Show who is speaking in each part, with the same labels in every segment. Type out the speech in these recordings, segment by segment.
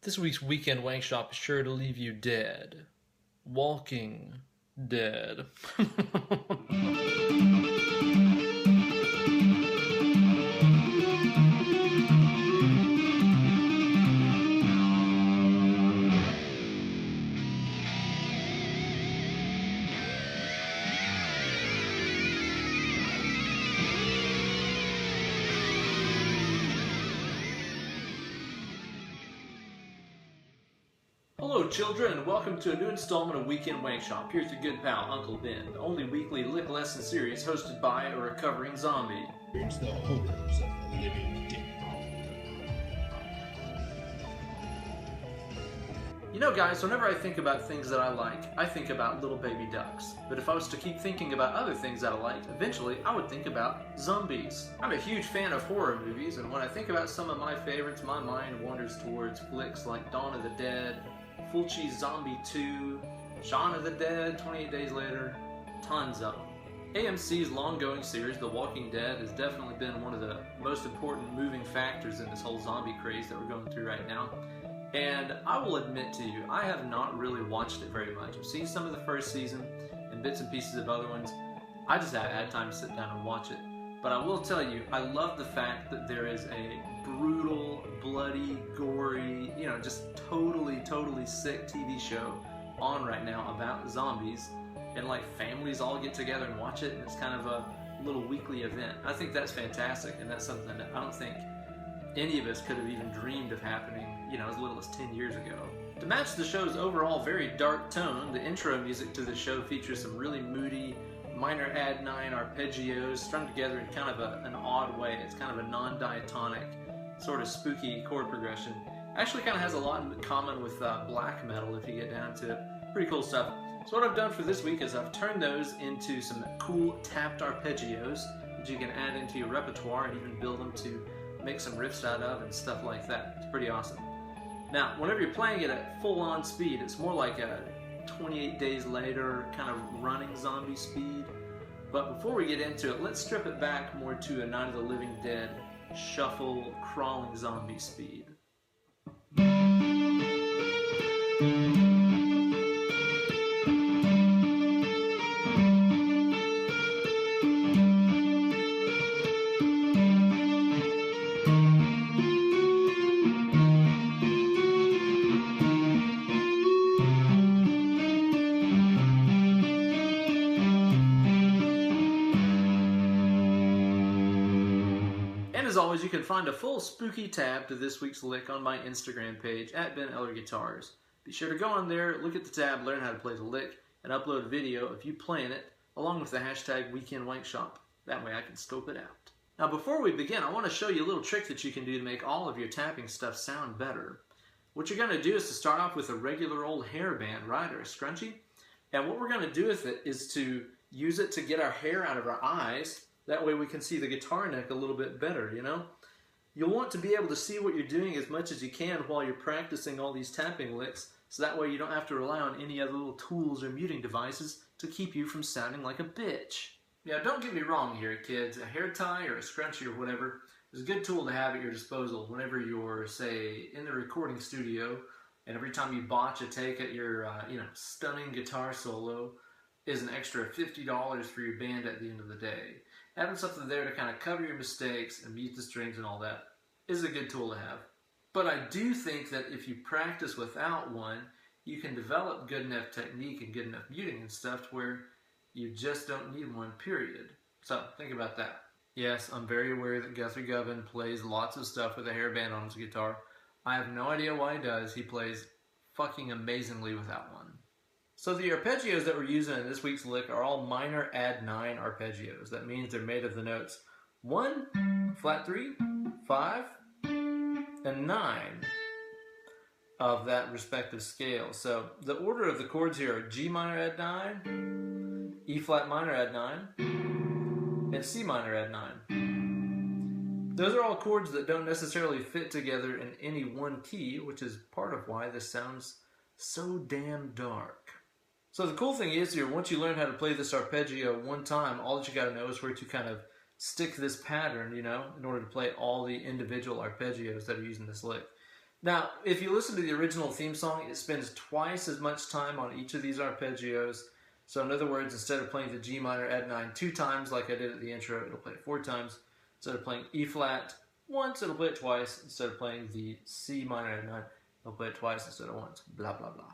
Speaker 1: This week's Weekend Wankshop is sure to leave you dead. Walking dead. Hello children, and welcome to a new installment of Weekend Wankshop. Here's your good pal, Uncle Ben, the only weekly lick lesson series hosted by a recovering zombie.
Speaker 2: It's the horrors of the living dead.
Speaker 1: You know guys, whenever I think about things that I like, I think about little baby ducks. But if I was to keep thinking about other things that I like, eventually I would think about zombies. I'm a huge fan of horror movies, and when I think about some of my favorites, my mind wanders towards flicks like Dawn of the Dead, Fulci's Zombie 2, Shaun of the Dead, 28 Days Later, tons of them. AMC's long-going series, The Walking Dead, has definitely been one of the most important moving factors in this whole zombie craze that we're going through right now. And I will admit to you, I have not really watched it very much. I've seen some of the first season and bits and pieces of other ones. I just haven't had time to sit down and watch it. But I will tell you, I love the fact that there is a brutal, bloody, gory, just totally sick TV show on right now about zombies. And like families all get together and watch it, and it's kind of a little weekly event. I think that's fantastic, and that's something that I don't think any of us could have even dreamed of happening, as little as 10 years ago. To match the show's overall very dark tone, the intro music to the show features some really moody minor add 9 arpeggios strung together in kind of an odd way. It's kind of a non-diatonic, sort of spooky chord progression. Actually kind of has a lot in common with black metal if you get down to it. Pretty cool stuff. So what I've done for this week is I've turned those into some cool tapped arpeggios that you can add into your repertoire and even build them to make some riffs out of and stuff like that. It's pretty awesome. Now, whenever you're playing it at full-on speed, it's more like a 28 Days Later kind of running zombie speed. But before we get into it, let's strip it back more to a Night of the Living Dead shuffle, crawling zombie speed. As always, you can find a full spooky tab to this week's lick on my Instagram page at Ben Eller Guitars. Be sure to go on there, look at the tab, learn how to play the lick, and upload a video of you playing it, along with the hashtag Weekend Wankshop. That way I can scope it out. Now before we begin, I want to show you a little trick that you can do to make all of your tapping stuff sound better. What you're going to do is to start off with a regular old hairband, right, or a scrunchie. And what we're going to do with it is to use it to get our hair out of our eyes. That way we can see the guitar neck a little bit better, You'll want to be able to see what you're doing as much as you can while you're practicing all these tapping licks, so that way you don't have to rely on any other little tools or muting devices to keep you from sounding like a bitch. Now don't get me wrong here, kids. A hair tie or a scrunchie or whatever is a good tool to have at your disposal whenever you're, say, in the recording studio, and every time you botch a take at your, stunning guitar solo is an extra $50 for your band at the end of the day. Having something there to kind of cover your mistakes and mute the strings and all that is a good tool to have. But I do think that if you practice without one, you can develop good enough technique and good enough muting and stuff to where you just don't need one, period. So think about that. Yes, I'm very aware that Guthrie Govan plays lots of stuff with a hairband on his guitar. I have no idea why he does. He plays fucking amazingly without one. So the arpeggios that we're using in this week's lick are all minor add 9 arpeggios. That means they're made of the notes 1, flat 3, 5, and 9 of that respective scale. So the order of the chords here are G minor add 9, E flat minor add 9, and C minor add 9. Those are all chords that don't necessarily fit together in any one key, which is part of why this sounds so damn dark. So the cool thing is here, once you learn how to play this arpeggio one time, all that you got to know is where to kind of stick this pattern, in order to play all the individual arpeggios that are using this lick. Now, if you listen to the original theme song, it spends twice as much time on each of these arpeggios. So in other words, instead of playing the G minor add 9 2 times like I did at the intro, it'll play it 4 times. Instead of playing E flat once, it'll play it twice. Instead of playing the C minor add 9, it'll play it twice instead of once. Blah, blah, blah.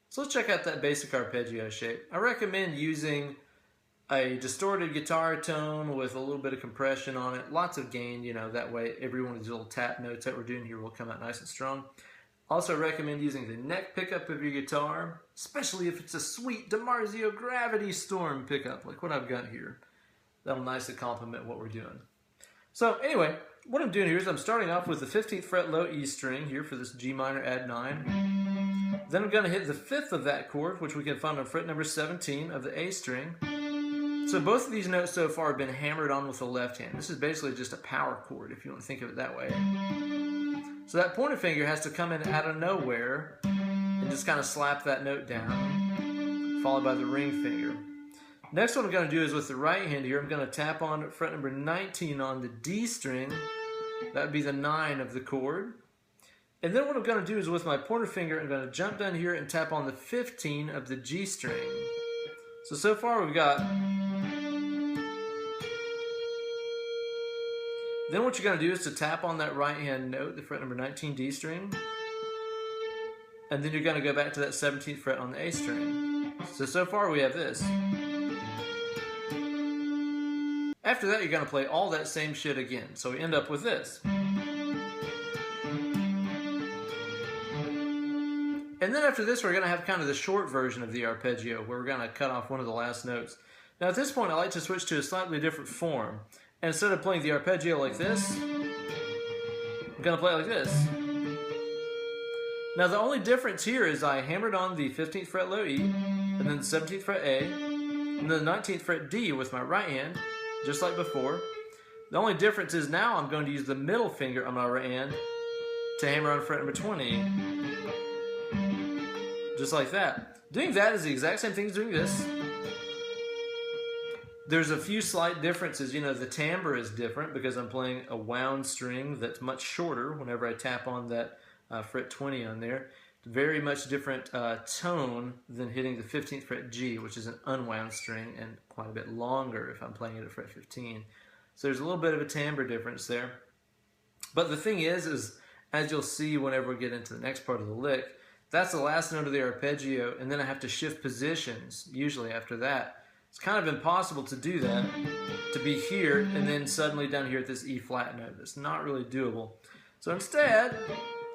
Speaker 1: So let's check out that basic arpeggio shape. I recommend using a distorted guitar tone with a little bit of compression on it, lots of gain, you know, that way every one of these little tap notes that we're doing here will come out nice and strong. Also recommend using the neck pickup of your guitar, especially if it's a sweet Dimarzio Gravity Storm pickup like what I've got here. That'll nicely complement what we're doing. So anyway, what I'm doing here is I'm starting off with the 15th fret low E string here for this G minor add 9. Then I'm going to hit the 5th of that chord, which we can find on fret number 17 of the A string. So both of these notes so far have been hammered on with the left hand. This is basically just a power chord, if you want to think of it that way. So that pointer finger has to come in out of nowhere and just kind of slap that note down, followed by the ring finger. Next what I'm going to do is with the right hand here, I'm going to tap on fret number 19 on the D string. That would be the 9 of the chord. And then what I'm going to do is with my pointer finger, I'm going to jump down here and tap on the 15 of the G string. So far we've got... Then what you're going to do is to tap on that right hand note, the fret number 19 D string. And then you're going to go back to that 17th fret on the A string. So far we have this. After that you're going to play all that same shit again. So we end up with this. And then after this, we're going to have kind of the short version of the arpeggio, where we're going to cut off one of the last notes. Now at this point, I like to switch to a slightly different form. And instead of playing the arpeggio like this, I'm going to play it like this. Now the only difference here is I hammered on the 15th fret low E, and then the 17th fret A, and then the 19th fret D with my right hand, just like before. The only difference is now I'm going to use the middle finger on my right hand to hammer on fret number 20. Just like that. Doing that is the exact same thing as doing this. There's a few slight differences. You know, the timbre is different because I'm playing a wound string that's much shorter whenever I tap on that fret 20 on there. Very much different tone than hitting the 15th fret G, which is an unwound string, and quite a bit longer if I'm playing it at fret 15. So there's a little bit of a timbre difference there. But the thing is as you'll see whenever we get into the next part of the lick, that's the last note of the arpeggio, and then I have to shift positions, usually after that. It's kind of impossible to do that, to be here, and then suddenly down here at this E flat note. It's not really doable. So instead,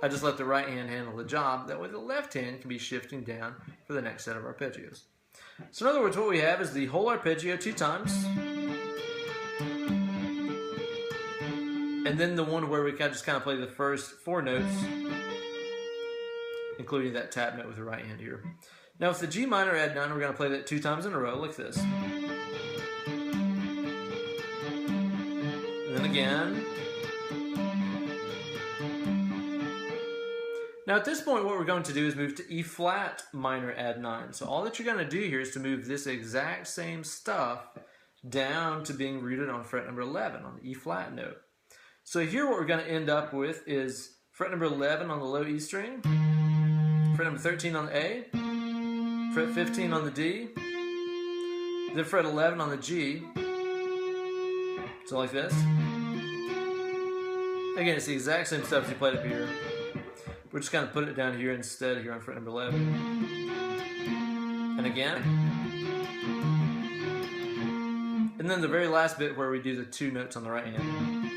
Speaker 1: I just let the right hand handle the job. That way the left hand can be shifting down for the next set of arpeggios. So in other words, what we have is the whole arpeggio 2 times, and then the one where we just kind of play the first 4 notes, including that tap note with the right hand here. Now with the G minor add 9, we're going to play that 2 times in a row like this. And then again. Now at this point what we're going to do is move to E flat minor add 9. So all that you're going to do here is to move this exact same stuff down to being rooted on fret number 11 on the E flat note. So here what we're going to end up with is fret number 11 on the low E string, fret number 13 on the A, fret 15 on the D, then fret 11 on the G, so like this. Again, it's the exact same stuff as you played up here. We're just going to put it down here instead, here on fret number 11. And again. And then the very last bit where we do the 2 notes on the right hand.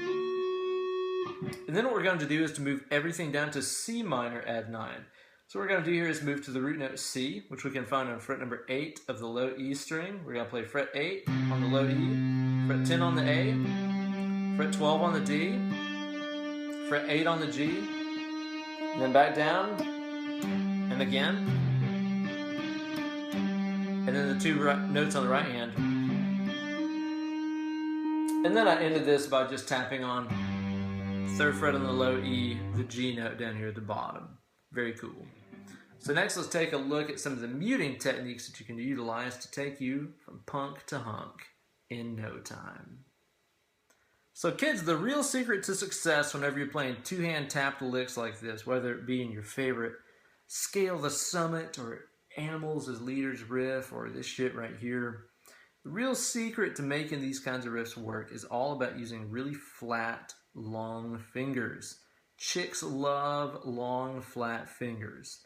Speaker 1: And then what we're going to do is to move everything down to C minor add 9. So what we're going to do here is move to the root note C, which we can find on fret number 8 of the low E string. We're going to play fret 8 on the low E, fret 10 on the A, fret 12 on the D, fret 8 on the G, and then back down, and again, and then the 2 notes on the right hand. And then I ended this by just tapping on 3rd fret on the low E, the G note down here at the bottom. Very cool. So next let's take a look at some of the muting techniques that you can utilize to take you from punk to hunk in no time. So kids, the real secret to success whenever you're playing two-hand tapped licks like this, whether it be in your favorite Scale the Summit or Animals as Leaders riff or this shit right here, the real secret to making these kinds of riffs work is all about using really flat, long fingers. Chicks love long, flat fingers.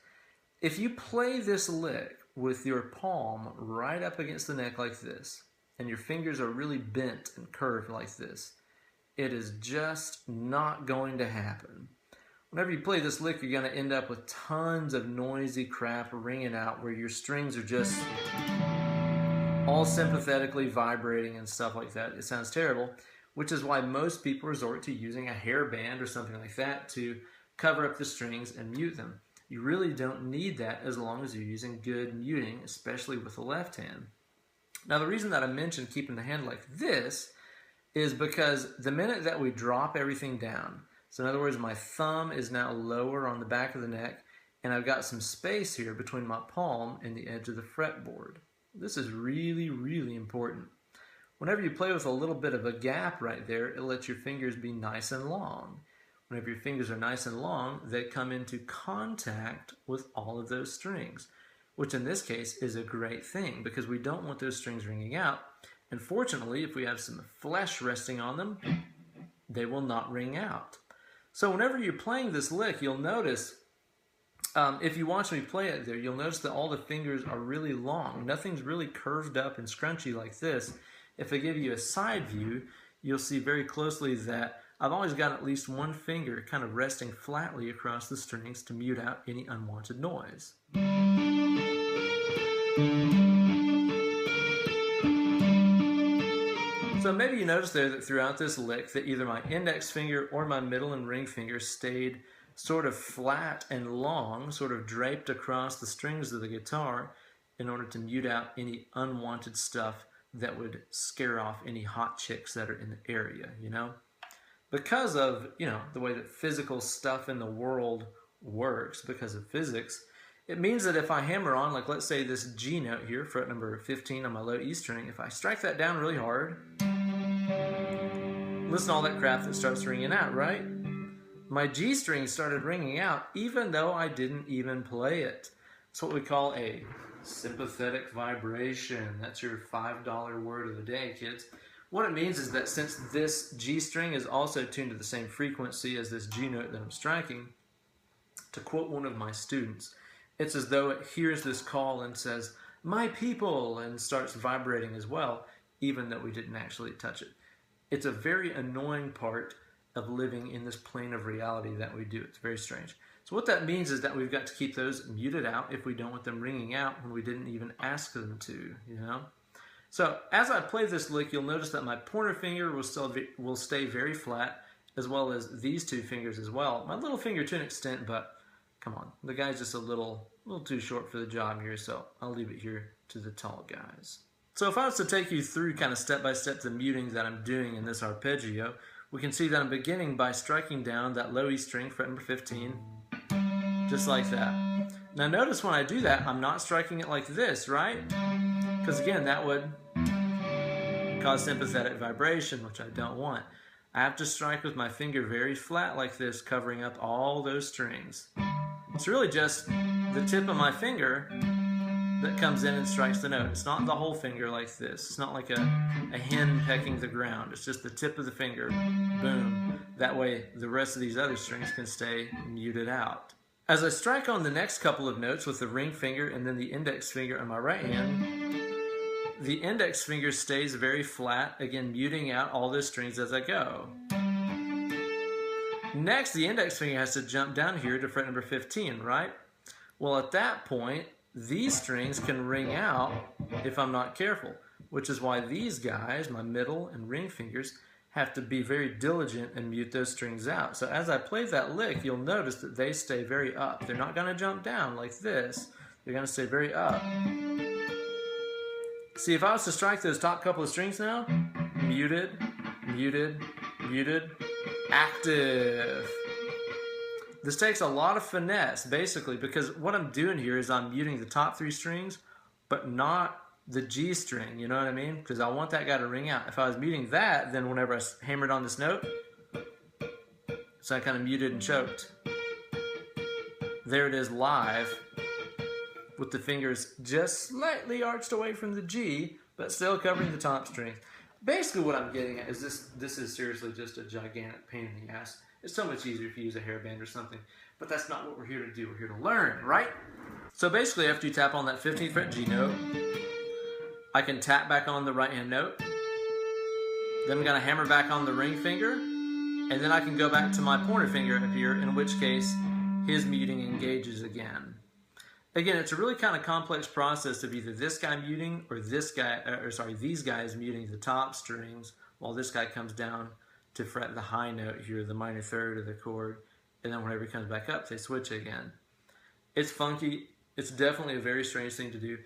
Speaker 1: If you play this lick with your palm right up against the neck like this, and your fingers are really bent and curved like this, it is just not going to happen. Whenever you play this lick, you're going to end up with tons of noisy crap ringing out where your strings are just all sympathetically vibrating and stuff like that. It sounds terrible, which is why most people resort to using a hairband or something like that to cover up the strings and mute them. You really don't need that as long as you're using good muting, especially with the left hand. Now, the reason that I mentioned keeping the hand like this is because the minute that we drop everything down, so in other words, my thumb is now lower on the back of the neck, and I've got some space here between my palm and the edge of the fretboard. This is really, really important. Whenever you play with a little bit of a gap right there, it lets your fingers be nice and long. Whenever your fingers are nice and long, they come into contact with all of those strings, which in this case is a great thing because we don't want those strings ringing out. And fortunately, if we have some flesh resting on them, they will not ring out. So whenever you're playing this lick, you'll notice, if you watch me play it there, you'll notice that all the fingers are really long. Nothing's really curved up and scrunchy like this. If I give you a side view, you'll see very closely that I've always got at least one finger kind of resting flatly across the strings to mute out any unwanted noise. So maybe you noticed there that throughout this lick that either my index finger or my middle and ring finger stayed sort of flat and long, sort of draped across the strings of the guitar in order to mute out any unwanted stuff that would scare off any hot chicks that are in the area, you know? Because of, the way that physical stuff in the world works, because of physics, it means that if I hammer on, like let's say this G note here, fret number 15 on my low E string, if I strike that down really hard, listen to all that crap that starts ringing out, right? My G string started ringing out even though I didn't even play it. It's what we call a sympathetic vibration. That's your $5 word of the day, kids. What it means is that since this G string is also tuned to the same frequency as this G note that I'm striking, to quote one of my students, it's as though it hears this call and says, "My people," and starts vibrating as well, even though we didn't actually touch it. It's a very annoying part of living in this plane of reality that we do. It's very strange. So what that means is that we've got to keep those muted out if we don't want them ringing out when we didn't even ask them to, So as I play this lick, you'll notice that my pointer finger will stay very flat, as well as these two fingers as well. My little finger to an extent, but come on, the guy's just a little too short for the job here, so I'll leave it here to the tall guys. So if I was to take you through kind of step-by-step the muting that I'm doing in this arpeggio, we can see that I'm beginning by striking down that low E string, fret number 15, just like that. Now notice when I do that, I'm not striking it like this, right? Because again, that would cause sympathetic vibration, which I don't want. I have to strike with my finger very flat like this, covering up all those strings. It's really just the tip of my finger that comes in and strikes the note. It's not the whole finger like this. It's not like a hen pecking the ground. It's just the tip of the finger. Boom. That way the rest of these other strings can stay muted out. As I strike on the next couple of notes with the ring finger and then the index finger on my right hand, the index finger stays very flat, again muting out all those strings as I go. Next, the index finger has to jump down here to fret number 15, right? Well, at that point, these strings can ring out if I'm not careful, which is why these guys, my middle and ring fingers, have to be very diligent and mute those strings out. So as I play that lick, you'll notice that they stay very up. They're not going to jump down like this. They're going to stay very up. See, if I was to strike those top couple of strings now, muted, muted, muted, active. This takes a lot of finesse, basically, because what I'm doing here is I'm muting the top three strings, but not the G string, you know what I mean? Because I want that guy to ring out. If I was muting that, then whenever I hammered on this note, so I kind of muted and choked. There it is live, with the fingers just slightly arched away from the G, but still covering the top strings. Basically what I'm getting at is this is seriously just a gigantic pain in the ass. It's so much easier if you use a hairband or something, but that's not what we're here to do. We're here to learn, right? So basically after you tap on that 15th fret G note, I can tap back on the right hand note, then I'm going to hammer back on the ring finger, and then I can go back to my pointer finger up here, in which case his muting engages again. Again, it's a really kind of complex process of either this guy muting or these guys muting the top strings while this guy comes down to fret the high note here, the minor third of the chord, and then whenever he comes back up, they switch again. It's funky. It's definitely a very strange thing to do.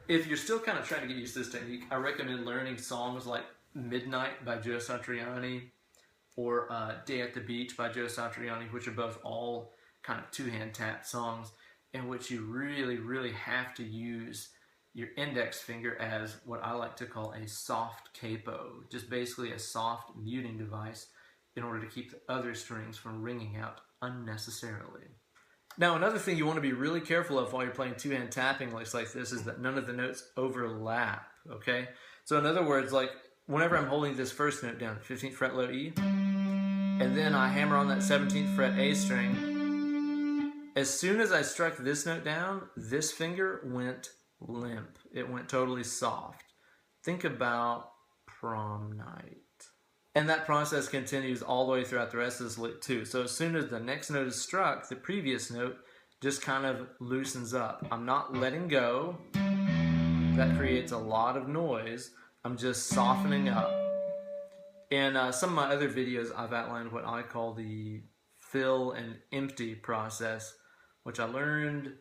Speaker 1: If you're still kind of trying to get used to this technique, I recommend learning songs like Midnight by Joe Satriani or Day at the Beach by Joe Satriani, which are both all kind of two-hand tap songs, in which you really, really have to use your index finger as what I like to call a soft capo, just basically a soft muting device in order to keep the other strings from ringing out unnecessarily. Now, another thing you want to be really careful of while you're playing two-hand tapping licks like this is that none of the notes overlap, okay? So in other words, like whenever I'm holding this first note down, 15th fret low E, and then I hammer on that 17th fret A string, as soon as I struck this note down, this finger went limp. It went totally soft. Think about prom night. And that process continues all the way throughout the rest of this lick too. So as soon as the next note is struck, the previous note just kind of loosens up. I'm not letting go. That creates a lot of noise. I'm just softening up. In some of my other videos, I've outlined what I call the fill and empty process, which I learned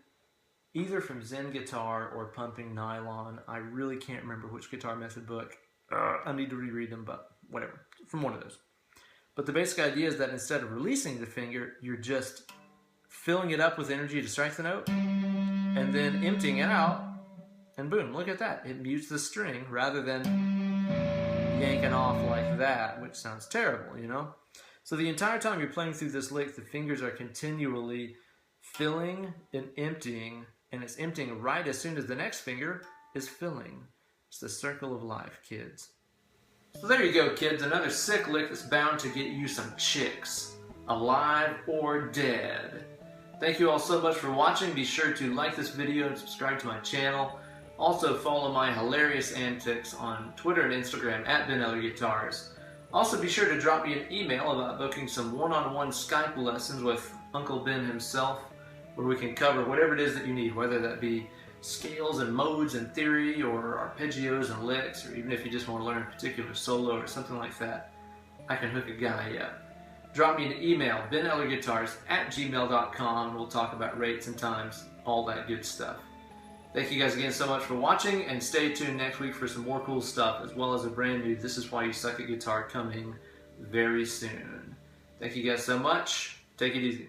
Speaker 1: either from Zen Guitar or Pumping Nylon. I really can't remember which guitar method book. I need to reread them, but whatever, from one of those. But the basic idea is that instead of releasing the finger, you're just filling it up with energy to strike the note, and then emptying it out, and boom, look at that. It mutes the string rather than yanking off like that, which sounds terrible, you know? So the entire time you're playing through this lick, the fingers are continually filling and emptying, and it's emptying right as soon as the next finger is filling. It's the circle of life, kids. So there you go, kids. Another sick lick that's bound to get you some chicks, alive or dead. Thank you all so much for watching. Be sure to like this video and subscribe to my channel. Also follow my hilarious antics on Twitter and Instagram at Ben Eller Guitars. Also be sure to drop me an email about booking some one-on-one Skype lessons with Uncle Ben himself, where we can cover whatever it is that you need, whether that be scales and modes and theory, or arpeggios and licks, or even if you just want to learn a particular solo or something like that, I can hook a guy up. Drop me an email, benellerguitars@gmail.com, and we'll talk about rates and times, all that good stuff. Thank you guys again so much for watching, and stay tuned next week for some more cool stuff, as well as a brand new This Is Why You Suck at Guitar coming very soon. Thank you guys so much. Take it easy.